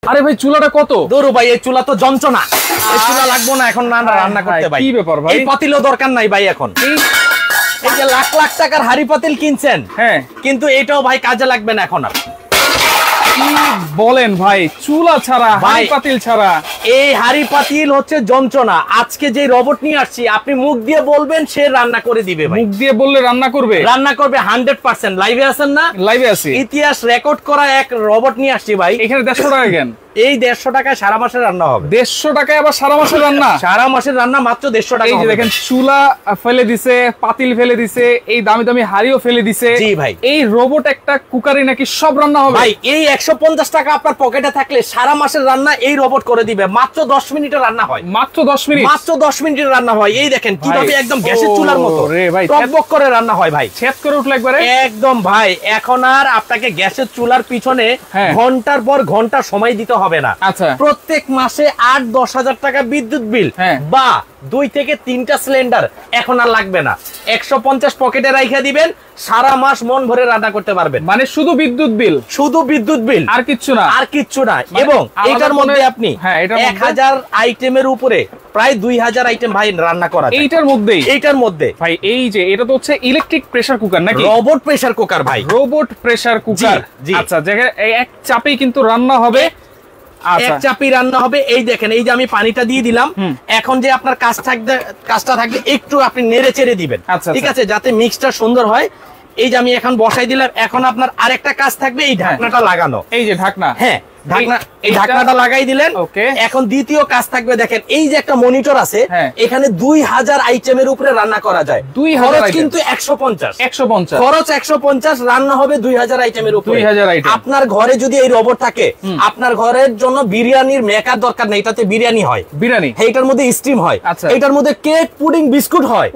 আরে ভাই চুলাটা কত? দৌড়ো ভাই, এই চুলা তো যন্ত্রণা, এই চুলা লাগবো না এখন রান্না করতে ভাই। কি ব্যাপার ভাই? এই পাতিলও দরকার নাই ভাই এখন। এই যে লাখ লাখ টাকার হাড়ি পাতিল কিনছেন, হ্যাঁ, কিন্তু এটাও ভাই কাজে লাগবে না এখন আর। কি বলেন ভাই? চুলা ছাড়া, হাড়ি পাতিল ছাড়া? এই হাড়ি পাতিল হচ্ছে যন্ত্রণা। আজকে যে রোবট নিয়ে আসছি, আপনি মুখ দিয়ে বলবেন, সে রান্না করে দিবে ভাই। মুখ দিয়ে বললে রান্না করবে? রান্না করবে 100%। লাইভে আছেন না? লাইভে আছি। ইতিহাস রেকর্ড করা এক রোবট নিয়ে আসছি ভাই। এখানে 150 টাকা কেন? এই 150 টাকায় সারা মাসের রান্না হবে। 150 টাকায় আবার সারা মাসের রান্না? সারা মাসের রান্না মাত্র 150 টাকা। এই যে দেখেন, চুলা ফেলে দিছে, পাতিল ফেলে দিছে, এই দামি দামি হাড়িও ফেলে দিছে। জি ভাই। এই রোবট একটা কুকারে নাকি সব রান্না হবে ভাই? এই 150 টাকা আপনার পকেটে থাকলে সারা মাসের রান্না এই রোবট করে দিবে। মাত্র 10 মিনিটে রান্না হয়। মাত্র 10 মিনিট? মাত্র 10 মিনিটে রান্না হয়। এই দেখেন কিভাবে একদম গ্যাসের চুলার মতো রে ভাই, টকবক করে রান্না হয় ভাই। ছেদ করে উঠলে একবারে একদম ভাই। এখন আর আপনাকে গ্যাসের চুলার পিছনে ঘন্টার পর ঘন্টা সময় দিতে হবে না। আচ্ছা, প্রত্যেক মাসে 8-10 হাজার টাকা বিদ্যুৎ বিল বা 2 থেকে 3টা সিলিন্ডার এখন আর লাগবে না। 150 পকেটে রাইখা দিবেন, সারা মাস মন ভরে রান্না করতে পারবেন। মানে শুধু বিদ্যুৎ বিল? শুধু বিদ্যুৎ বিল, আর কিচ্ছু না? আর কিচ্ছু না। এবং এটার মধ্যে আপনি 1000 আইটেমের উপরে প্রায় 2000 আইটেম ভাই রান্না করা যায় এইটার মধ্যে ভাই। এই যে এটা তো হচ্ছে ইলেকট্রিক প্রেসার কুকার নাকি? রোবট প্রেসার কুকার ভাই, রোবট প্রেসার কুকার। আচ্ছা, যেখানে এক চাপেই কিন্তু রান্না হবে, এক চাপি রান্না হবে। এই দেখেন, এই যে আমি পানিটা দিয়ে দিলাম। এখন যে আপনার কাজটা থাকবে একটু আপনি নেড়ে চেড়ে দিবেন, ঠিক আছে, যাতে মিক্সটা সুন্দর হয়। এই যে আমি এখন বসাই দিলাম। এখন আপনার আরেকটা কাজ থাকবে, এই ঢাকনাটা লাগানো। এই যে ঢাকনা, হ্যাঁ এই ঢাকনাটা লাগাই দিলেন। এখন দ্বিতীয় কাজ থাকবে, দেখেন এই যে একটা মনিটর আছে, এখানে 2000 আইটেমের উপরে রান্না করা যায়। 2000 কিন্তু 150 খরচ 150, রান্না হবে 2000 আইটেমের উপরে। আপনার ঘরে যদি এই রোবট থাকে, আপনার ঘরের জন্য বিরিয়ানির মেকার দরকার নেই। এটাতে বিরিয়ানি হয়, এইটার মধ্যে স্টিম হয়, এটার মধ্যে কেক, পুডিং, বিস্কুট হয়,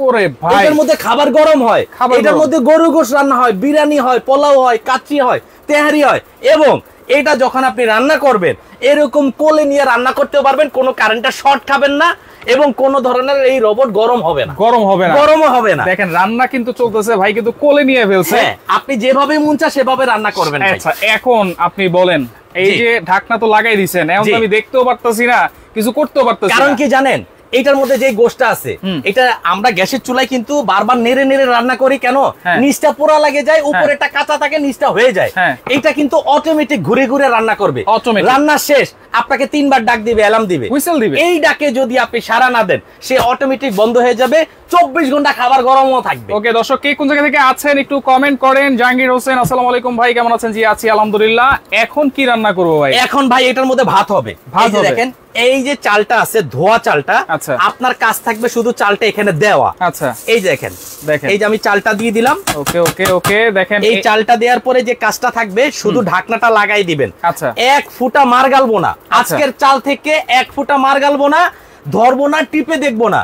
এটার মধ্যে খাবার গরম হয়, এটার মধ্যে গরু গোশত রান্না হয়, বিরিয়ানি হয়, পোলাও হয়, কাচ্চি হয়, তেহারি হয়। এবং এটা যখন আপনি রান্না করবেন, এরকম কোলে নিয়ে রান্না করতে পারবেন, কোনো কারেন্টের শর্ট খাবেন না, এবং কোন ধরনের এই রোবট গরমও হবে না। দেখেন রান্না কিন্তু চলতেছে ভাই, কিন্তু কোলে নিয়ে ফেলছে। আপনি যেভাবে মন চায় সেভাবে রান্না করবেন। আচ্ছা, এখন আপনি বলেন, এই যে ঢাকনা তো লাগাই দিয়েছেন, এখন আমি দেখতেও পারতাছি না, কিছু করতেও পারতাছি না। কারণ কি জানেন, এটার মধ্যে যে গোশটা আছে, এটা আমরা গ্যাসের চুলায় কিন্তু বারবার নেড়ে নেড়ে রান্না করি। কেন? নিচটা পোড়া লাগে যায়, উপরেটা কাঁচা থাকে, নিচটা হয়ে যায়। এটা কিন্তু অটোমেটিক ঘুরে ঘুরে রান্না করবে। রান্না শেষ আপনাকে 3 বার ডাক দিবে, অ্যালার্ম দিবে, হুইসেল দিবে। এই ডাকে যদি আপনি সাড়া না দেন, সে অটোমেটিক বন্ধ হয়ে যাবে। 24 ঘন্টা খাবার গরমও থাকবে। ওকে দর্শক, কে কোন জায়গা থেকে আছেন একটু কমেন্ট করেন। জাহাঙ্গীর হোসেন, আসসালামু আলাইকুম ভাই, কেমন আছেন? জি আছি আলহামদুলিল্লাহ। এখন কি রান্না করবো ভাই? এখন ভাই এটার মধ্যে ভাত হবে। দেখেন এই যে চালটা আছে, ধোয়া চালটা, আপনার কাজ থাকবে শুধু চালটা এখানে দেওয়া। আচ্ছা, এই দেখেন, এই যে আমি চালটা দিয়ে দিলাম। ওকে ওকে ওকে, দেখেন এই চালটা দেওয়ার পরে যে কাজটা থাকবে, শুধু ঢাকনাটা লাগাই দিবেন। আচ্ছা, 1 ফুটা মার গালবো না। আজকের চাল থেকে 1 ফুটা মার গালবো না, ধরবো না, টিপে দেখবো না।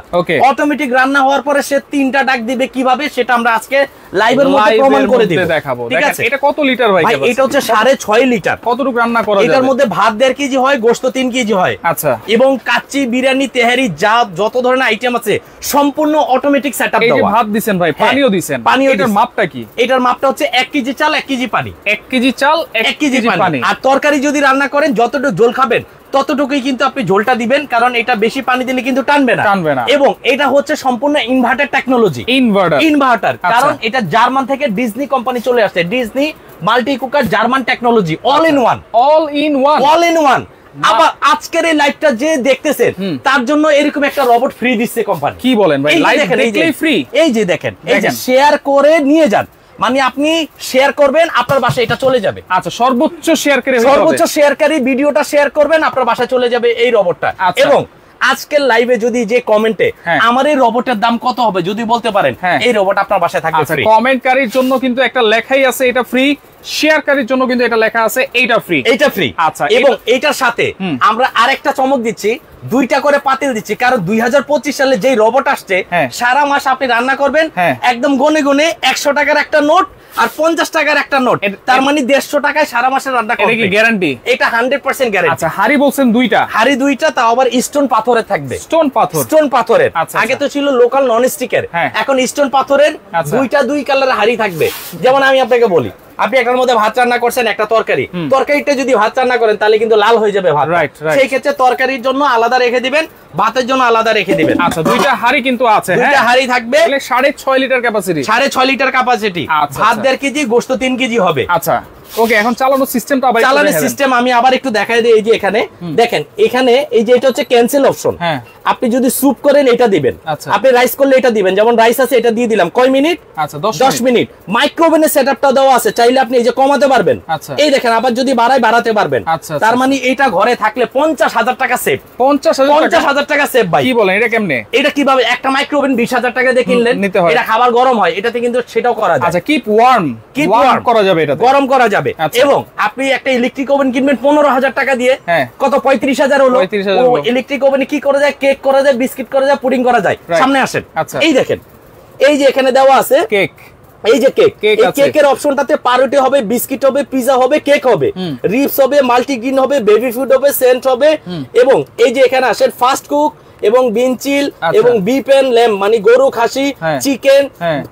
অটোমেটিক রান্না হওয়ার পরে সে 3টা ডাক দিবে। কিভাবে সেটা আমরা আজকে লাইভের মধ্যে প্রমাণ করে দিব, দেখাবো। ঠিক আছে, এটা কত লিটার ভাই? এটা হচ্ছে 6.5 লিটার। কতটুকু রান্না করা যায়? এটার মধ্যে ভাত 1.5 কেজি হয়, গোশত 3 কেজি হয়। আচ্ছা, এবং কাচ্চি, বিরিয়ানি, তেহারি, যত ধরনের আইটেম আছে সম্পূর্ণ অটোমেটিক সেটআপ দেওয়া। এই যে ভাত দিবেন ভাই, পানিও দিবেন। এটার মাপটা কি? এটার মাপটা হচ্ছে 1 কেজি চাল 1 কেজি পানি। 1 কেজি চাল 1 কেজি পানি। আর তরকারি যদি রান্না করেন, যতটুকু ঝোল খাবেন ততটুকুই কিন্তু আপনি ঝোলটা দিবেন, কারণ এটা বেশি পানি দিলে কিন্তু টানবে না। এবং এটা হচ্ছে সম্পূর্ণ ইনভার্টার টেকনোলজি। ইনভার্টার কারণ এটা জার্মান থেকে ডিজনি কোম্পানি চলে আসছে। Disney multi cooker, German technology, all in one. আবার আজকের এই লাইভটা যে দেখতেছেন, তার জন্য এরকম একটা রোবট ফ্রি দিচ্ছে কোম্পানি। কি বলেন ভাই? লাইভ দেখলেই ফ্রি? এই যে দেখেন, এই যে শেয়ার করে নিয়ে যান, মানে আপনি শেয়ার করবেন, আপনার বাসায় এটা চলে যাবে। আচ্ছা, সর্বোচ্চ শেয়ারকারী ভিডিওটা শেয়ার করবেন, আপনার বাসায় চলে যাবে এই রোবটটা। এবং আজকের লাইভে যদি যে কমেন্টে আমার এই রোবটের দাম কত হবে যদি বলতে পারেন, এই রোবট আপনার বাসায় থাকবে ফ্রি। কমেন্টকারীর জন্য কিন্তু একটা লেখাই আছে এটা ফ্রি, শেয়ারকারীর জন্য কিন্তু এটা লেখা আছে এইটা ফ্রি। আচ্ছা, এবং এইটার সাথে আমরা আরেকটা চমক দিচ্ছি, 2টা করে পাতিল দিচ্ছি। কারণ 2025 সালে যেই রোবট আসছে, সারা মাস আপনি রান্না করবেন, একদম গনে গনে 100 টাকার একটা নোট আর 50 টাকার একটা নোট, তার মানে 150 টাকায় সারা মাসের রান্না করবেন। এটা কি গ্যারান্টি? এটা 100% গ্যারান্টি। আচ্ছা, হাড়ি বলছেন 2টা? হাড়ি 2টা, তাও আবার স্টোন পাথরের থাকবে। স্টোন পাথরের। আগে তো ছিল লোকাল নন স্টিকের, এখন স্টোন পাথরের 2টা 2 কালারের হাড়ি থাকবে। যেমন আমি আপনাকে বলি, আপনি একটার মধ্যে ভাত রান্না করছেন, একটা তরকারি, তরকারিটা যদি ভাত রান্না করেন তাহলে কিন্তু লাল হয়ে যাবে ভাত। সেই ক্ষেত্রে তরকারির জন্য আলাদা রেখে দিবেন, ভাতের জন্য আলাদা রেখে দিবেন। আচ্ছা, দুইটা হাঁড়ি কিন্তু আছে, দুইটা হাঁড়ি থাকবে, 6.5 লিটার ক্যাপাসিটি, 6.5 লিটার ক্যাপাসিটি। ভাত 1.5 কেজি, গোশত 3 কেজি হবে। আচ্ছা ওকে, এখন চালানোর সিস্টেমটা আবার চালানোর সিস্টেম আমি আবার একটু দেখাই দিই। এই যে এখানে দেখেন, এখানে এই যে এটা হচ্ছে ক্যান্সেল অপশন। আপনি যদি স্যুপ করেন এটা দিবেন, আপনি রাইস করলে এটা দিবেন। যেমন রাইস আছে, এটা দিয়ে দিলাম কয় মিনিট? আচ্ছা 10 মিনিট। মাইক্রোওভেনের সেটআপটা দেওয়া আছে, চাইলে আপনি এই যে কমাতে পারবেন। এই দেখেন, আবার যদি বাড়াতে পারবেন। তার মানে এটা ঘরে থাকলে 50,000 টাকা সেভ। 50,000 টাকা সেভ ভাই। কি বলেন, এটা কেমনে? এটা কিভাবে? একটা মাইক্রোওভেন 20,000 টাকা দিয়ে কিনলেন, এটা খাবার গরম হয়, এটাতে কিন্তু সেটাও করা যায়। আচ্ছা, কিপ ওয়ার্ম করা যাবে, এটা গরম করা যাবে। এবং আপনি একটা ইলেকট্রিক ওভেন কিনবেন 15,000 টাকা দিয়ে, কত 35,000 হলো। ইলেকট্রিক ওভেনে কি করা যায়? কেক করা যায়, বিস্কিট করা যায়, পুডিং করা যায়। সামনে আসেন, এই দেখেন, এই যে এখানে দেওয়া আছে কেক। এই যে কেক, এই কেকের অপশনটাতে পাউরুটি হবে, বিস্কিট হবে, পিজা হবে, কেক হবে, রিপস হবে, মাল্টিগ্রিন হবে, বেবি ফুড হবে, সেন্ট হবে। এবং এই যে এখানে আসেন ফাস্ট কুক এবং বিনচিল এবং বিফ এন্ড ল্যাম্ব, মানে গরু, খাসি, চিকেন,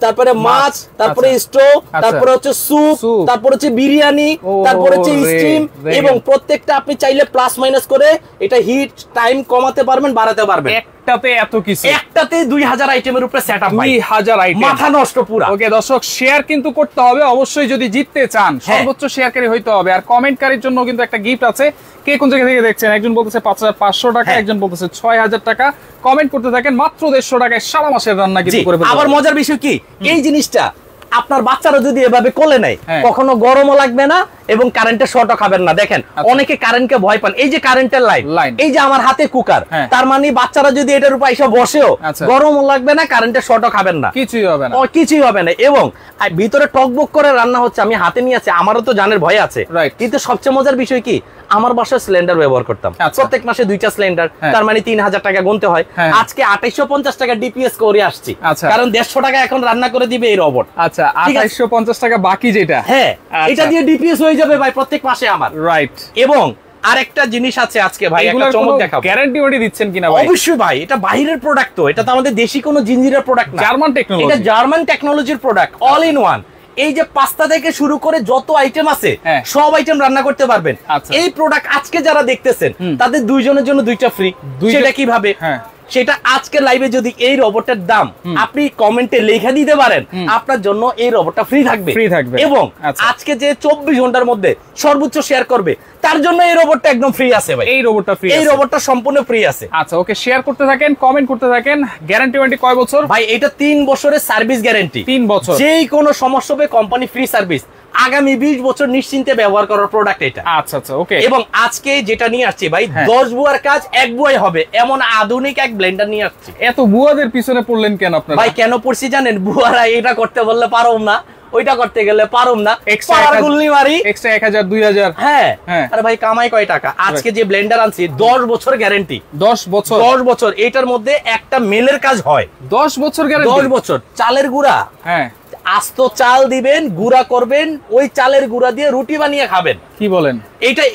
তারপরে মাছ, তারপরে স্টো, তারপরে হচ্ছে স্যুপ, তারপরে হচ্ছে বিরিয়ানি, তারপরে হচ্ছে স্টিম। এবং প্রত্যেকটা আপনি চাইলে প্লাস মাইনাস করে এটা হিট টাইম কমাতে পারবেন, বাড়াতে পারবেন। একটাতে এত কিছু, একটাতে 2000 আইটেমের উপরে সেটআপ, 2000 আইটেম, মাথা নষ্ট পুরো। ওকে দর্শক, শেয়ার কিন্তু করতে হবে অবশ্যই, যদি জিততে চান সর্বোচ্চ শেয়ারকারী হইতে হবে। আর কমেন্টকারীর জন্য কিন্তু একটা গিফট আছে। কে কোন জায়গা থেকে দেখছেন? একজন বলতেছে 5,500 টাকা, একজন বলতেছে 6,000 টাকা। কমেন্ট করতে থাকেন, মাত্র 150 টাকায় সারা মাসের রান্না কিন্তু করে ফেলতে। আবার মজার বিষয় কি, এই জিনিসটা আপনার বাচ্চারা যদি এভাবে কোলে নেয়, কখনো গরমও লাগবে না এবং কারেন্টের শর্টও খাবেন না। দেখেন, অনেকে কারেন্টকে ভয় পান। এই যে কারেন্টের লাইন, এই যে আমার হাতে কুকার, তার মানে বাচ্চারা যদি এটার উপর এসে বসেও গরমও লাগবে না, কারেন্টের শর্টও খাবেন না, কিছুই হবে না, কিছুই হবে না। এবং ভিতরে টকবক করে রান্না হচ্ছে, আমি হাতে নিয়ে আছি, আমারও তো জানের ভয় আছে। কিন্তু সবচেয়ে মজার বিষয় কি, আমার বাসায় সিলিন্ডার ব্যবহার করতাম, প্রত্যেক মাসে 2টা সিলিন্ডার, তার মানে 3,000 টাকা গুনতে হয়। আজকে 2850 টাকা ডিপিএস করে আসছি, কারণ 150 টাকা এখন রান্না করে দিবে এই রোবট। আচ্ছা, 2850 টাকা বাকি যেটা, এটা দিয়ে ডিপিএস হয়ে যাবে ভাই প্রত্যেক মাসে আমার। রাইট। এবং আরেকটা জিনিস আছে আজকে ভাই, একটা চমক দেখাবো। গ্যারান্টি ওয়ারেন্টি দিচ্ছেন কিনা ভাই? অবশ্যই ভাই, এটা বাইরের প্রোডাক্ট, তো এটা তো আমাদের দেশি কোনো জিঞ্জিরের প্রোডাক্ট না, জার্মান টেকনোলজি, এটা জার্মান টেকনোলজির প্রোডাক্ট, অল ইন ওয়ান। এই যে পাস্তা থেকে শুরু করে যত আইটেম আছে সব আইটেম রান্না করতে পারবেন। এই প্রোডাক্ট আজকে যারা দেখতেছেন তাদের 2 জনের জন্য 2টা ফ্রি। সেটা কিভাবে? সেটা আজকে লাইভে যদি এই রোবটের দাম আপনি কমেন্টে লেখা দিতে পারেন, আপনার জন্য এই রোবটটা ফ্রি থাকবে। এবং আজকে যে 24 ঘন্টার মধ্যে সর্বোচ্চ শেয়ার করবে তার জন্য এই রোবটটা একদম ফ্রি আছে ভাই। এই রোবটটা ফ্রি, এই রোবটটা সম্পূর্ণ ফ্রি আছে। আচ্ছা ওকে, শেয়ার করতে থাকেন, কমেন্ট করতে থাকেন। গ্যারান্টি ওয়ারেন্টি কয় বছর ভাই? এটা 3 বছরের সার্ভিস গ্যারান্টি। 3 বছর, যেই কোনো সমস্যা হবে কোম্পানি ফ্রি সার্ভিস। আগামী 20 বছর নিশ্চিন্তে ব্যবহার করার প্রোডাক্ট এটা। আচ্ছা আচ্ছা ওকে। এবং আজকে যেটা নিয়ে আসছি ভাই, 10 বুয়ার কাজ 1 বুয়াই হবে এমন আধুনিক এক ব্লেন্ডার নিয়ে আসছি। এত বুয়াদের পিছনে পড়লেন কেন আপনারা? ভাই কেন পড়ছি জানেন? বুয়ারা এটা করতে বললে পারোম না, ওইটা করতে গেলে পারুম না, এক্সট্রা গুলনি মারি, এক্সট্রা 1000 2000। হ্যাঁ আরে ভাই কামাই কয় টাকা? আজকে যে ব্লেন্ডার আনছি 10 বছর গ্যারান্টি। 10 বছর, 10 বছর। এটার মধ্যে একটা মেলের কাজ হয়। 10 বছর গ্যারান্টি। 10 বছর। চালের গুঁড়া, হ্যাঁ আস্ত চাল দিবেন, গুঁড়া করবেন, ওই চালের গুঁড়া দিয়ে রুটি বানিয়ে খাবেন। কি বলেন?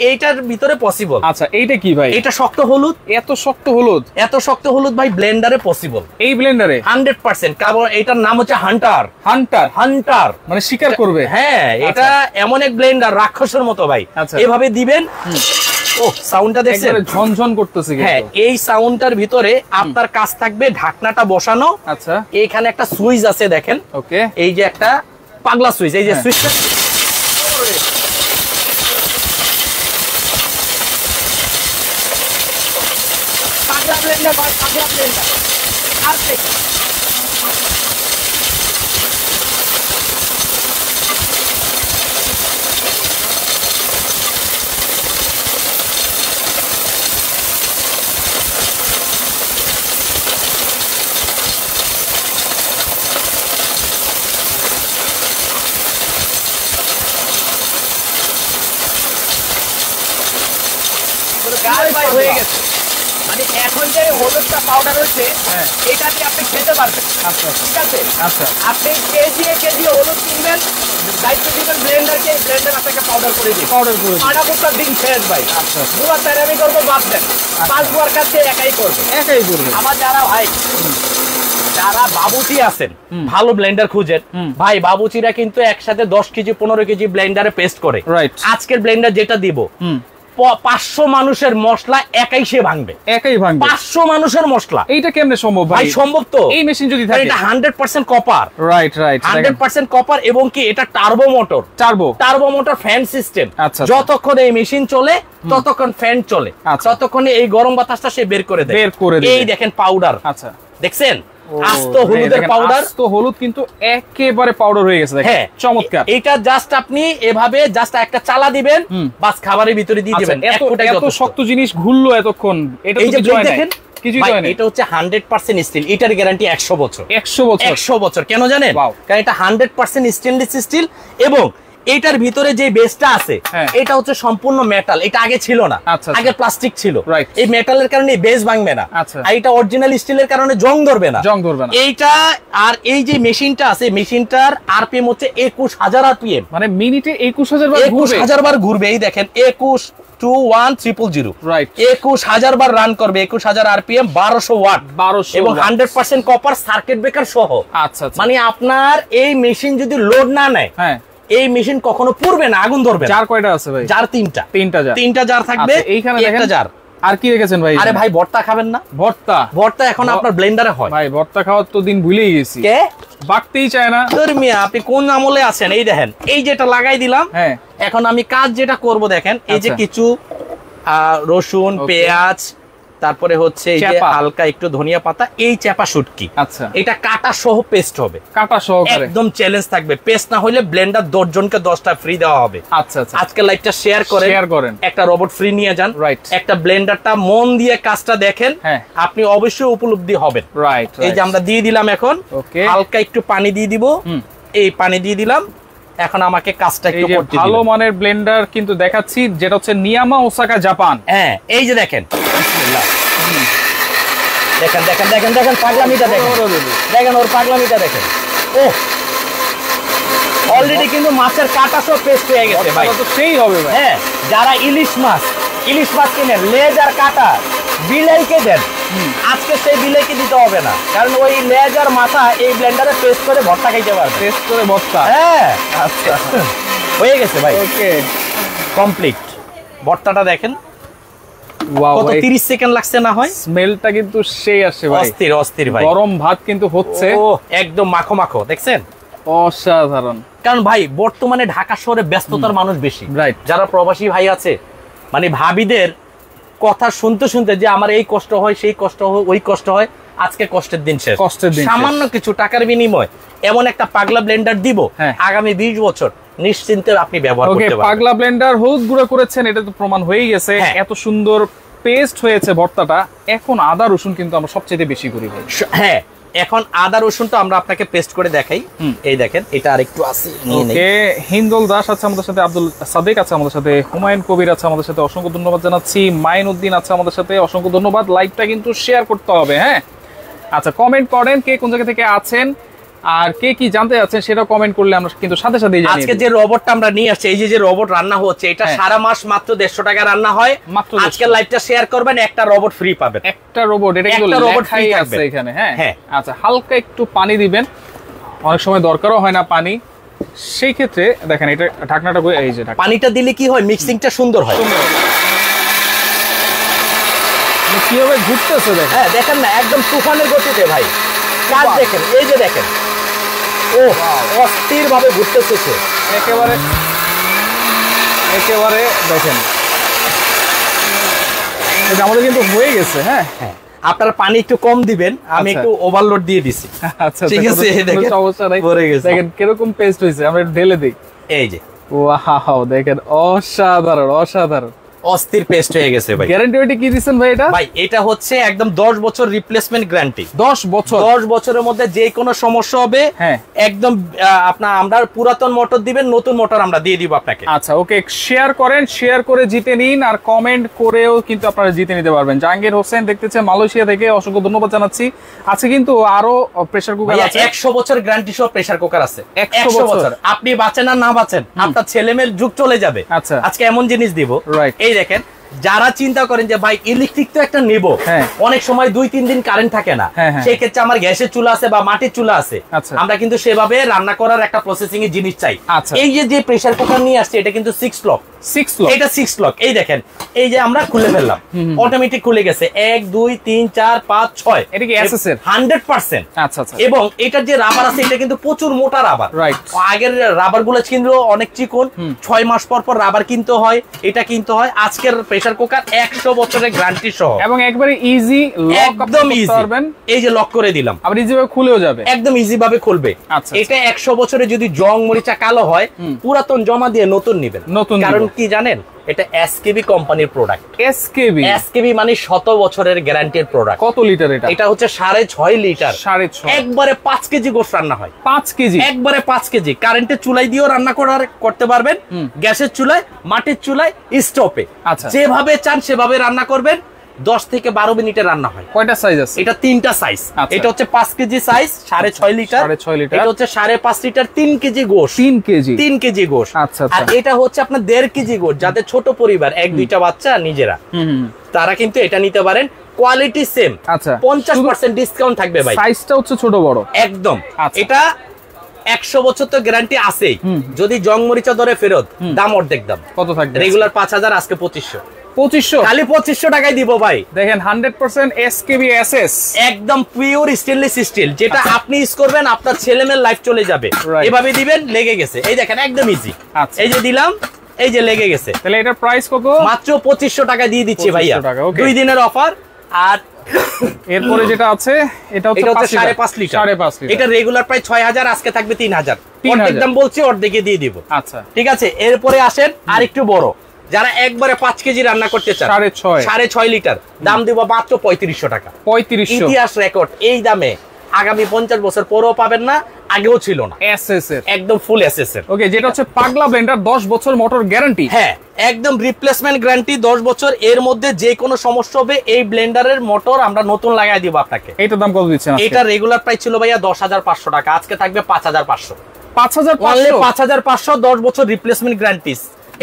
এইটার ভিতরে পসিবল। আচ্ছা এইটা কি ভাই? এটা শক্ত হলুদ। এত শক্ত হলুদ? এত শক্ত হলুদ ভাই ব্লেন্ডারে পসিবল। এই ব্লেন্ডারে 100%। কারণ এটার নাম হচ্ছে হান্টার। হান্টার, হান্টার মানে শিকার করবে। হ্যাঁ, এটা এমন এক ব্লেন্ডার রাক্ষসের মতো ভাই। এভাবে দিবেন, ও সাউন্ডটা দেখছেন? ঝনঝন করতেছে। হ্যাঁ, এই সাউন্ডটার ভিতরে আপনার কাজ থাকবে ঢাকনাটা বসানো। আচ্ছা, এইখানে একটা সুইচ আছে দেখেন। ওকে, এই যে একটা পাগলা সুইচ, এই যে সুইচটা পাগলা ব্লেন্ডার, পাগলা ব্লেন্ডার। আর হয়ে গেছে, মানে এখন যে হলুদটা পাউডার হয়েছে এটা দিয়ে আপনি খেতে পারবেন। আচ্ছা ঠিক আছে। আচ্ছা, আপনি কেজি হলুদ কিনবেন, দায়িত্ব দিবেন ব্লেন্ডারকে, ব্লেন্ডার আপনাকে পাউডার করে দিবে। পাউডার করে আটা বুকটা দিন শেষ ভাই। আচ্ছা, বুয়া তেরামি করবো বাদ দেন, 5 বুয়ার কাছে একাই করবে। আমার যারা ভাই যারা বাবুচি আছেন ভালো ব্লেন্ডার খুঁজেন ভাই, বাবুচিরা কিন্তু একসাথে 10 কেজি 15 কেজি ব্লেন্ডারে পেস্ট করে। আজকের ব্লেন্ডার যেটা দিব 500 মানুষের মশলা একাই সে ভাঙবে, 500 মানুষের মশলা। এইটা কেমনে সম্ভব ভাই? সম্ভব তো, এই মেশিন যদি থাকে। এটা 100% কপার। রাইট 100% কপার, এবং কি এটা টার্বো মোটর ফ্যান সিস্টেম। যতক্ষণ এই মেশিন চলে ততক্ষণ ফ্যান চলে, ততক্ষণে এই গরম বাতাসটা সে বের করে দেয়। এই দেখেন পাউডার, আচ্ছা দেখছেন আস্ত হলুদের পাউডার, আস্ত হলুদ কিন্তু একেবারে পাউডার হয়ে গেছে। দেখেন চমৎকার। এটা জাস্ট আপনি এভাবে জাস্ট একটা চালা দিবেন, বাস খাবারের ভিতরে দিয়ে দিবেন। এত শক্ত জিনিস ঘুরলো এতক্ষণ, এটা তো কিছু হয় না। এটা হচ্ছে 100% স্টিল, এটার গ্যারান্টি 100 বছর। 100 বছর কেন জানেন? কারণ এটা 100% স্টেনলেস স্টিল, এবং এটার ভিতরে যে বেসটা আছে এটা হচ্ছে সম্পূর্ণ মেটাল। এটা আগে ছিল না, আগে প্লাস্টিক ছিল। এই মেটালের কারণে বেস ভাঙবে না, আর এটা অরিজিনাল স্টিলের কারণে জং ধরবে না। এইটা আর এই যে মেশিনটা আছে, মেশিনটার আরপিএম হচ্ছে 21000 আরপিএম, মানে মিনিটে 21000 বার ঘুরবে। এই দেখেন 21000 21000 বার রান করবে, 21000 আরপিএম, 1200 ওয়াট, এবং 100% কপার সার্কিট ব্রেকার সহ। আচ্ছা, মানে আপনার এই মেশিন যদি লোড না নেয়, এই মেশিন কখনো পুড়বে না, আগুন ধরবে। জার কয়টা আছে ভাই? জার তিনটা জার থাকবে। এইখানে একটা জার। আর কি রেখেছেন ভাই? আরে ভাই ভর্তা খাবেন না? ভর্তা এখন আপনার ব্লেন্ডারে হয় ভাই। ভর্তা খাওয়ার তো দিন ভুলেই গেছি। কে বাকতেই চায় না। তোর মিয়া, আপনি কোন আমলে আছেন? এই দেখেন, এই যেটা লাগাই দিলাম, এখন আমি কাজ যেটা করব দেখেন, এই যে কিছু রসুন, পেঁয়াজ, তারপরে হচ্ছে এই যে হালকা একটু ধনিয়া পাতা, এই চাপা শুটকি। আচ্ছা, এটা কাটা সহ পেস্ট হবে, কাটা সহ একদম চ্যালেঞ্জ থাকবে। পেস্ট না হলে ব্লেন্ডার 10 জনকে 10টা ফ্রি দেওয়া হবে। আচ্ছা, আজকে লাইভটা শেয়ার করেন, একটা রোবট ফ্রি নিয়ে যান। একটা ব্লেন্ডারটা মন দিয়ে কাজটা দেখেন, আপনি অবশ্যই উপলব্ধি হবেন। এই যে আমরা দিয়ে দিলাম, এখন হালকা একটু পানি দিয়ে দিব। এই পানি দিয়ে দিলাম, এখন আমাকে কাজটা একটু করতে দিন। ভালো মানের ব্লেন্ডার কিন্তু দেখাচ্ছি, যেটা হচ্ছে নিয়ামা ওসাকা জাপান। হ্যাঁ, এই যে দেখেন, বিসমিল্লাহ, দেখেন দেখেন দেখেন দেখেন পাগলামিটা দেখেন, দেখেন ওর পাগলামিটা দেখেন। ও অলরেডি কিন্তু মাছের কাটা সব পেস্ট হয়ে গেছে ভাই। তো সেই হবে ভাই। হ্যাঁ, যারা ইলিশ মাছ কিনেন, লেজ আর কাটা বিলাইকে দেন, আজকে সেই বিলাইকে দিতে হবে না, কারণ ওই লেজ আর মাথা এই ব্লেন্ডারে পেস্ট করে ভর্তা খাইতে পারবে। পেস্ট করে ভর্তা? হ্যাঁ, আচ্ছা হয়ে গেছে ভাই। ওকে, কমপ্লিট। ভর্তাটা দেখেন কত 30 সেকেন্ড লাগছে না হয়। স্মেলটা কিন্তু সেই আসে ভাই, অস্থির ভাই। গরম ভাত কিন্তু হচ্ছে, একদম মাখো মাখো, দেখছেন অসাধারণ। কারণ ভাই বর্তমানে ঢাকা শহরে ব্যস্ততার মানুষ বেশি, যারা প্রবাসী ভাই আছে, মানে ভাবিদের কথা শুনতে শুনতে যে আমার এই কষ্ট হয়, সেই কষ্ট হয়, ওই কষ্ট হয়, আজকে কষ্টের দিন শেষ। সামান্য কিছু টাকার বিনিময় এমন একটা পাগলা ব্লেন্ডার দিব, আগামী 20 বছর নিশ্চিন্তে আপনি ব্যবহার করতে পারবেন। পাগলা ব্লেন্ডার হলুদ গুঁড়া করেছেন, এটা তো প্রমাণ হয়ে গেছে। এত সুন্দর পেস্ট হয়েছে ভর্তাটা। এখন আদা রসুন কিন্তু আমরা সবচেয়ে বেশি করি ভাই। হ্যাঁ, এখন আদা রসুনটা আমরা আপনাকে পেস্ট করে দেখাই। এই দেখেন, এটা আরেকটু আছে। ওকে, হিন্দল দাস আছে আমাদের সাথে, আব্দুল সাদেক আছে আমাদের সাথে, হুমায়ুন কবির আছে আমাদের সাথে, অসংখ্য ধন্যবাদ জানাচ্ছি। মাইন উদ্দিন আছে আমাদের সাথে, অসংখ্য ধন্যবাদ। লাইভটা কিন্তু শেয়ার করতে হবে। হ্যাঁ, আচ্ছা, কমেন্ট করেন কে কোন জায়গা থেকে আছেন, আর কে কি জানতে যাচ্ছেন সেটা কমেন্ট করলে আমরা কিন্তু সাথে সাথে জানিয়ে দেব। আজকে যে রোবটটা আমরা নিয়ে আসছি, এই যে রোবট রান্না হচ্ছে, এটা সারা মাস মাত্র 150 টাকা রান্না হয়। আজকে লাইভটা শেয়ার করবেন, একটা রোবট ফ্রি পাবেন। একটা রোবট, এটা কিন্তু রোবট ফ্রি আছে এখানে। হ্যাঁ, আচ্ছা, হালকা একটু পানি দিবেন, অনেক সময় দরকারও হয় না পানি, সেই ক্ষেত্রে দেখেন এটা ঢাকনাটা, এই যে পানিটা দিলে কি হয়, মিক্সিংটা সুন্দর হয়। কিভাবে ঘুরতেছে দেখেন। হ্যাঁ, দেখেন না, একদম তুফানের গতিতে ভাই কাজ দেখেন। এই যে দেখেন, ও অস্থির ভাবে ঘুরতেছে একেবারে দেখেন, এটা আমাদের কিন্তু হয়ে গেছে। হ্যাঁ, আপনার পানি একটু কম দিবেন, আমি একটু ওভারলোড দিয়ে দিছি। আচ্ছা, ঠিক আছে, সমস্যা নাই। দেখেন কিরকম পেস্ট হয়েছে, আমরা ঢেলে দিই। এই যে ওয়াও, দেখেন অসাধারণ অসাধারণ, অস্থির পেস্ট হয়ে গেছে ভাই। গ্যারান্টি ওয়ারেন্টি কি দিবেন ভাই? এটা ভাই এটা হচ্ছে একদম 10 বছর রিপ্লেসমেন্ট গ্যারান্টি। 10 বছর? 10 বছরের মধ্যে যে কোনো সমস্যা হবে, একদম আপনার আমরা পুরাতন মোটর দিবেন, নতুন মোটর আমরা দিয়ে দিব আপনাকে। আচ্ছা, ওকে, শেয়ার করেন, শেয়ার করে জিতে নিন, আর কমেন্ট করেও কিন্তু আপনারা জিতে নিতে পারবেন। জাহাঙ্গীর হোসেন দেখতেছে মালয়েশিয়া থেকে, অসংখ্য ধন্যবাদ জানাচ্ছি। আছে কিন্তু আরো প্রেসার কুকার আছে, 100 বছর গ্যারান্টি সহ প্রেসার কুকার আছে। 100 বছর, আপনি বাঁচেন আর না বাঁচেন, আপনার ছেলেমেয়ের যুগ চলে যাবে। আচ্ছা, আজকে এমন জিনিস দিব, এই দেখেন যারা চিন্তা করেন যে ভাই ইলেকট্রিক তো একটা নেব, অনেক সময় 2-3 দিন কারেন্ট থাকে না, সেই ক্ষেত্রে আমার গ্যাসের চুলা আছে বা মাটির চুলা আছে, আমরা কিন্তু সেভাবে রান্না করার একটা প্রসেসিং এর জিনিস চাই। এই যে প্রেসার কুকার নিয়ে আসছে এটা কিন্তু 6 লক, এটা 6 লক। এই দেখেন, এই যে আমরা খুলে ফেললাম, অটোমেটিক খুলে গেছে। 1 2 3 4 5 6, এটা কি এসএস এর 100%। আচ্ছা আচ্ছা। এবং এটার যে রাবার আছে এটা কিন্তু প্রচুর মোটা রাবার। আগের রাবার গুলো ছিল অনেক চিকন, 6 মাস পর পর রাবার কিনতে হয়, এটা কিনতে হয়। আজকের প্রেসার কুকার 100 বছরের গ্যারান্টি সহ এবং একবারে ইজি লক, একদম ইজি। এই যে লক করে দিলাম, আবার ইজি ভাবে খুলেও যাবে, একদম ইজি ভাবে খুলবে। এটা 100 বছরে যদি জং মরিচা কালো হয়, পুরাতন জমা দিয়ে নতুন নেবেন। কারণ কি জানেন, এটা এসকেবি কোম্পানির প্রোডাক্ট। এসকেবি মানে 100 বছরের গ্যারান্টির প্রোডাক্ট। কত লিটার এটা? এটা হচ্ছে 6.5 লিটার। 6.5 একবারে 5 কেজি গোশত রান্না হয়। 5 কেজি একবারে 5 কেজি। কারেন্টের চুলায় দিয়েও রান্না করতে পারবেন, গ্যাসের চুলায়, মাটির চুলায়, স্টোভে, যেভাবে চান সেভাবে রান্না করবেন। 10 থেকে 12 মিনিটে রান্না হয়। কয়টা সাইজ আছে? এটা 3টা সাইজ। এটা হচ্ছে 5 কেজি সাইজ, 6.5 লিটার। এটা হচ্ছে 5.5 লিটার, 3 কেজি গোশত। 3 কেজি গোশত। আচ্ছা। আর এটা হচ্ছে আপনার 1.5 কেজি গোশত। যাদের ছোট পরিবার, 1-2টা বাচ্চা, নিজেরা, তারা কিন্তু এটা নিতে পারেন। Quality same. আচ্ছা, 50% ডিসকাউন্ট থাকবে ভাই। সাইজটা হচ্ছে ছোট বড় একদম। এটা 100 বছর তো গ্যারান্টি আছেই। যদি জং মরিচা ধরে ফেরত, দাম অর্ধেক দাম। কত থাকবে? রেগুলার 5000, আজকে 2500। খালি 2500 টাকায় দিব ভাই। দেখেন 100% এসকেবি এসএস, একদম পিওর স্টেনলেস স্টিল, যেটা আপনি ইউজ করবেন আপনার ছেলেমেয়ের লাইফ চলে যাবে। এভাবে দিবেন, লেগে গেছে, এই দেখেন একদম ইজি। এই যে দিলাম, এই যে লেগে গেছে। তাহলে এটার প্রাইস কত? মাত্র 2500 টাকা দিয়ে দিচ্ছি ভাইয়া, 2 দিনের অফার। আর এরপরে যেটা আছে এটা হচ্ছে 5.5 লিটার। এটা রেগুলার প্রাইস 6000, আজকে থাকবে 3000। অর্ধেক দাম বলছি, অর্ধেকে দিয়ে দিব। আচ্ছা ঠিক আছে। এরপরে আসেন আর একটু বড়, যারা একবারে 5 কেজি রান্না করতে চান, 6.5 লিটার, দাম দিব মাত্র 3500 টাকা। 3500 ইতিহাস রেকর্ড। এই দামে আগামী 50 বছর পরেও পাবেন না, আগেও ছিল না। এসএস এর একদম ফুল এসএস এর। ওকে, যেটা হচ্ছে পাগলা ব্লেন্ডার, 10 বছর মোটর গ্যারান্টি। হ্যাঁ, একদম রিপ্লেসমেন্ট গ্যারান্টি 10 বছর। এর মধ্যে যে কোনো সমস্যা হবে, এই ব্লেন্ডারের মোটর আমরা নতুন লাগাই দিব আপনাকে। এইটার দাম কত দিচ্ছেন? এটা রেগুলার প্রাইস ছিল ভাইয়া 10500 টাকা, আজকে থাকবে 5500। 5500, 10 বছর রিপ্লেসমেন্ট গ্যারান্টি।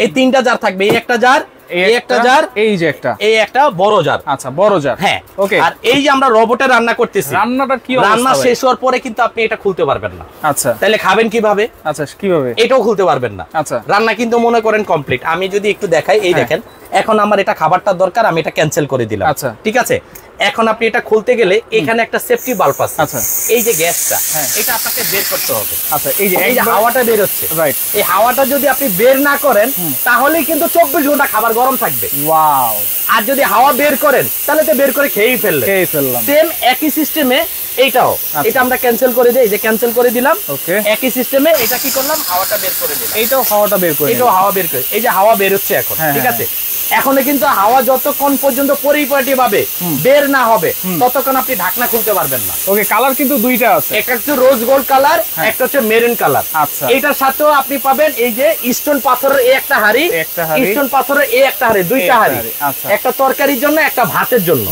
এই 3টা জার থাকবে, এই একটা জার, এই একটা জার, এই যে একটা, এই একটা বড় জার। আচ্ছা, বড় জার। হ্যাঁ ওকে। আর এই যে আমরা রোবটে রান্না করতেছি, রান্নাটা কি অবস্থা? রান্না শেষ হওয়ার পরে কিন্তু আপনি এটা খুলতে পারবেন না। আচ্ছা, তাহলে খাবেন কিভাবে? আচ্ছা, কিভাবে? এটাও খুলতে পারবেন না। আচ্ছা, রান্না কিন্তু মনে করেন কমপ্লিট। আমি যদি একটু দেখাই, এই দেখেন, এখন আমার এটা খাবারটা দরকার, আমি এটা ক্যান্সেল করে দিলাম। আচ্ছা ঠিক আছে। এখন আপনি এটা খুলতে গেলে এখানে একটা সেফটি বাল্ব আছে। আচ্ছা, এই যে গ্যাসটা, এটা আপনাকে বের করতে হবে। আচ্ছা, এই যে হাওয়াটা বের হচ্ছে, রাইট। এই হাওয়াটা যদি আপনি বের না করেন, তাহলেই কিন্তু 24 ঘন্টা খাবার গরম থাকবে। ওয়াও। আর যদি হাওয়া বের করেন, তাহলে তো বের করে খেয়েই ফেললাম। সেম একই সিস্টেমে এইটাও, এটা আমরা ক্যান্সেল করে দিই, এই যে ক্যান্সেল করে দিলাম। ওকে, একই সিস্টেমে এটা কি করলাম, হাওয়াটা বের করে দিলাম। এইটাও হাওয়াটা বের করে, এটাও হাওয়া বের করে, এই যে হাওয়া বের হচ্ছে এখন, ঠিক আছে। এখনো কিন্তু হাওয়া যতক্ষণ পর্যন্ত পরিপাটি ভাবে বের না হবে, ততক্ষণ আপনি ঢাকনা খুলতে পারবেন না। ওকে, কালার কিন্তু দুইটা আছে, একটা হচ্ছে রোজ গোল্ড কালার, একটা হচ্ছে মেরুন কালার। আচ্ছা, এটার সাথেও আপনি পাবেন এই যে স্টোন পাথরের এই একটা হাড়ি, স্টোন পাথরের এই একটা হাড়ি, দুইটা হাড়ি। আচ্ছা, একটা তরকারির জন্য, একটা ভাতের জন্য।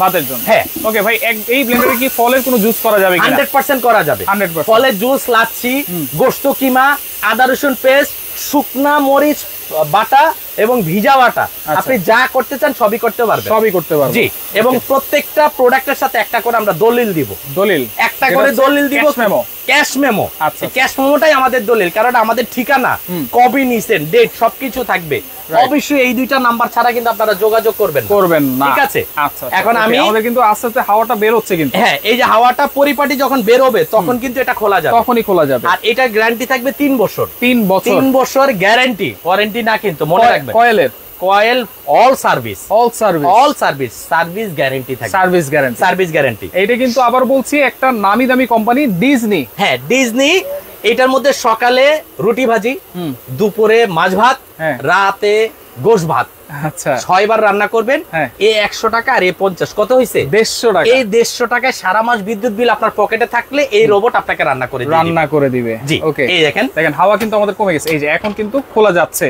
হ্যাঁ ওকে ভাই, এই ব্লেন্ডারে কি ফলের কোনো জুস করা যাবে? 100% করা যাবে। 100% ফলের জুস, লাচ্ছি, গোশত কিমা, আদা রসুন পেস্ট, শুকনা মরিচ বাটা এবং ভিজা বাটা, আপনি যা করতে চান সবই করতে পারবেন। জি, এবং প্রত্যেকটা প্রোডাক্টের সাথে একটা করে আমরা দলিল দিব। দলিল একটা করে দলিল দিব, ক্যাশ মেমো। আচ্ছা, ক্যাশ মেমোটাই আমাদের দলিল, কারণ আমাদের ঠিকানা, কবে নিছেন, ডেট সবকিছু থাকবে। অবশ্যই এই দুইটা নাম্বার ছাড়া কিন্তু আপনারা যোগাযোগ করবেন না, ঠিক আছে। আচ্ছা, এখন আমাদের কিন্তু আস্তে আস্তে হাওয়াটা বের হচ্ছে কিন্তু। হ্যাঁ, এই যে হাওয়াটা পরিপাটি যখন বের হবে, তখন কিন্তু এটা খোলা যাবে, তখনই খোলা যাবে। আর এটা গ্যারান্টি থাকবে 3 বছর। 3 বছর গ্যারান্টি, ওয়ারেন্টি না কিন্তু, মনে রাখবেন। কয়েল অল সার্ভিস গ্যারান্টি থাকে, সার্ভিস গ্যারান্টি। এটা কিন্তু আবার বলছি, একটা নামি দামি কোম্পানি, ডিজনি। হ্যাঁ, ডিজনি। এটার মধ্যে সকালে রুটি ভাজি, দুপুরে মাছ ভাত, রাতে গোশ ভাত। আচ্ছা, 6 বার রান্না করবেন। এই 100 টাকা আর এই 50, কত হইছে? 150 টাকা। এই 150 টাকায় সারা মাস বিদ্যুৎ বিল আপনার পকেটে থাকলে এই রোবট আপনাকে রান্না করে দিবে। জি ওকে, এই দেখেন হাওয়া কিন্তু আমাদের কমে গেছে। এই যে এখন কিন্তু খোলা যাচ্ছে,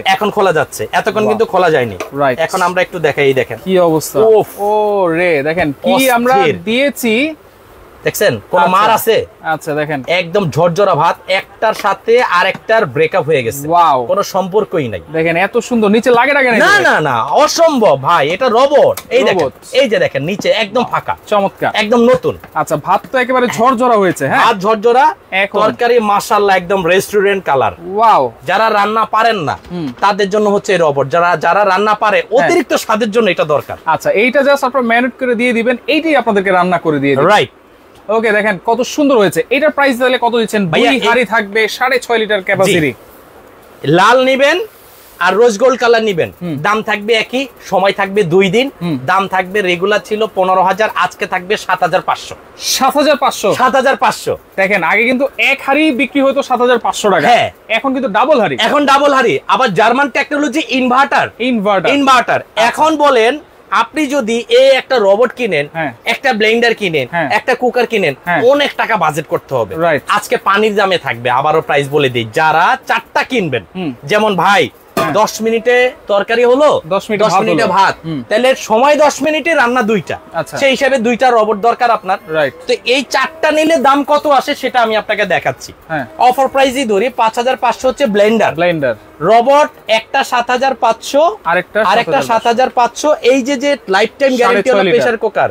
এতক্ষণ কিন্তু খোলা যায়নি। রাইট, এখন আমরা একটু দেখাই, এই দেখেন কি অবস্থা। ও রে, দেখেন কি আমরা দিয়েছি, দেখছেন কোন মার আছে? আচ্ছা দেখেন একদম ঝরঝরা ভাত, একটার সাথে আরেকটার ব্রেকআপ হয়ে গেছে। ওয়াও, কোনো সম্পর্কই নাই। দেখেন এত সুন্দর, নিচে লাগে না না না, অসম্ভব ভাই, এটা রোবট। এই দেখেন, এই যে দেখেন নিচে একদম ফাঁকা, চমৎকার, একদম নতুন। আচ্ছা ভাত তো একেবারে ঝরঝরা হয়েছে। হ্যাঁ ভাত ঝরঝরা, তরকারি মাশাআল্লাহ একদম রেস্টুরেন্ট কালার। ওয়াও, যারা রান্না পারেন না তাদের জন্য হচ্ছে এই রোবট, যারা রান্না পারে অতিরিক্ত স্বাদের জন্য এটা দরকার। আচ্ছা এইটা জাস্ট আপনারা ম্যারিনেট করে দিয়ে দিবেন, এইটাই আপনাদেরকে রান্না করে দিয়ে দিবেন। রাইট। ওকে, দেখেন কত সুন্দর হয়েছে। এটার প্রাইস তাহলে কত দিচ্ছেন? ভাইয়া হাড়ি থাকবে 6.5 লিটার ক্যাপাসিটি। লাল নিবেন আর রোজ গোল্ড কালার নিবেন, দাম থাকবে একই, সময় থাকবে 2 দিন। দাম থাকবে রেগুলার ছিল 15,000, আজকে থাকবে 7,500। 7,500? 7,500। দেখেন আগে কিন্তু এক হাড়ি বিক্রি হতো 7,500 টাকা, হ্যাঁ এখন কিন্তু ডাবল হাড়ি। এখন ডাবল হাড়ি, আবার জার্মান টেকনোলজি ইনভার্টার। এখন বলেন আপনি যদি এই একটা রোবট কিনেন, একটা ব্লেন্ডার কিনেন, একটা কুকার কিনেন, অনেক টাকা বাজেট করতে হবে। আজকে পানির দামে থাকবে, আবারও প্রাইস বলে দিই, যারা 4টা কিনবেন, যেমন ভাই 10 মিনিটে তরকারি হলো, 10 মিনিটে ভাত, তাহলে সময় 10 মিনিটে, রান্না 2টা, সেই হিসাবে 2টা রোবট দরকার আপনার। তো এই 4টা নিলে দাম কত আসে সেটা আমি আপনাকে দেখাচ্ছি। অফার প্রাইসই ধরি, 5,500 হচ্ছে ব্লেন্ডার। রোবট একটা 7,500, আরেকটা 7,500। এই যে লাইফ টাইম গ্যারান্টি ওয়ালা প্রেসার কুকার,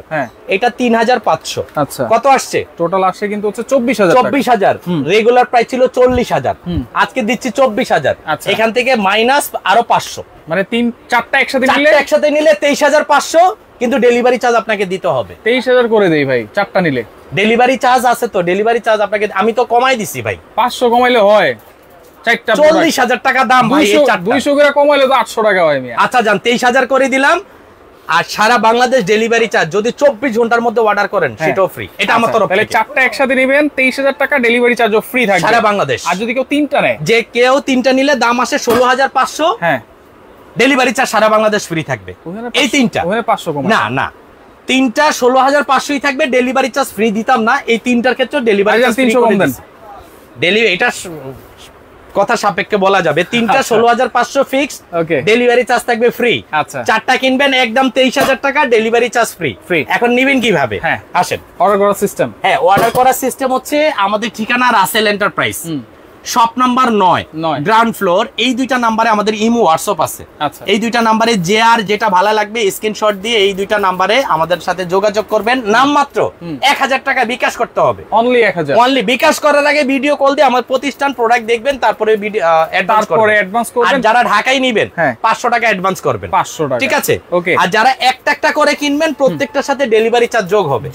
এটা 3,500। আচ্ছা কত আসছে? টোটাল আসছে কিন্তু হচ্ছে 24,000। রেগুলার প্রাইস ছিল 40,000, আজকে দিচ্ছি 24,000। এখান থেকে মাইনাস আরো 500, মানে 4টা একসাথে নিলে 23,500, কিন্তু ডেলিভারি চার্জ আপনাকে দিতে হবে। 23,000 করে দেই ভাই 4টা নিলে। ডেলিভারি চার্জ আছে তো, ডেলিভারি চার্জ আপনাকে আমি তো কমাই দিছি ভাই, 500 কমাইলে হয় 4টা 40,000 টাকা দাম ভাই। 200 করে কমাইলে তো 800 টাকা হয়। আচ্ছা যান, 23,000 করে দিলাম। আর সারা বাংলাদেশ ডেলিভারি চার্জ, যদি 24 ঘন্টার মধ্যে অর্ডার করেন সেটাও ফ্রি। এটা আমার তরফ থেকে। তাহলে 4টা একসাথে নেবেন, 23,000 টাকা, ডেলিভারি চার্জও ফ্রি থাকবে সারা বাংলাদেশ। আর যদি কেউ 3টা নেয়, যে কেউ 3টা নিলে দাম আসে 16,500। হ্যাঁ, ডেলিভারি চার্জ সারা বাংলাদেশ ফ্রি থাকবে। এই 3টা ওখানে 500 কম না, 3টা 16,500ই থাকবে, ডেলিভারি চার্জ ফ্রি দিতাম না। এই 3টার ক্ষেত্রে ডেলিভারি চার্জ 300 কম দেন। এটা কথা সাপেক্ষে বলা যাবে, 3টা 16,500 ফিক্স, ডেলিভারি চার্জ থাকবে ফ্রি। আচ্ছা 4টা কিনবেন একদম 23,000 টাকা, ডেলিভারি চার্জ ফ্রি। এখন নিবেন কিভাবে? আসেন, অর্ডার করার সিস্টেম। হ্যাঁ, অর্ডার করার সিস্টেম হচ্ছে আমাদের ঠিকানা Rasel enterprise, shop number 9, ground floor. এই 2টা নাম্বারে আমাদের ইমো হোয়াটসঅ্যাপ আছে। এই 2টা নাম্বারে যে আর যেটা ভালো লাগবে স্ক্রিনশট দিয়ে এই 2টা নাম্বারে আমাদের সাথে যোগাযোগ করবেন। নাম মাত্র 1,000 টাকা বিকাশ করতে হবে, অনলি 1,000। অনলি বিকাশ করার আগে ভিডিও কল দিয়ে আমার প্রতিষ্ঠান প্রোডাক্ট দেখবেন, তারপরে অ্যাডভান্স করবেন। আর যারা ঢাকায় নেবেন 500 টাকা অ্যাডভান্স করবেন, 500 টাকা, ঠিক আছে? আর যারা একটা করে কিনবেন প্রত্যেকটার সাথে ডেলিভারি চার্জ যোগ হবে।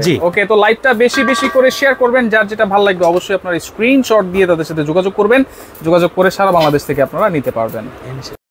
জি, ওকে। তো লাইভটা বেশি বেশি করে শেয়ার করবেন, যার যেটা ভালো লাগবে অবশ্যই আপনারা স্ক্রিনশট দিয়ে তাদের সাথে যোগাযোগ করবেন। যোগাযোগ করে সারা বাংলাদেশ থেকে আপনারা নিতে পারবেন।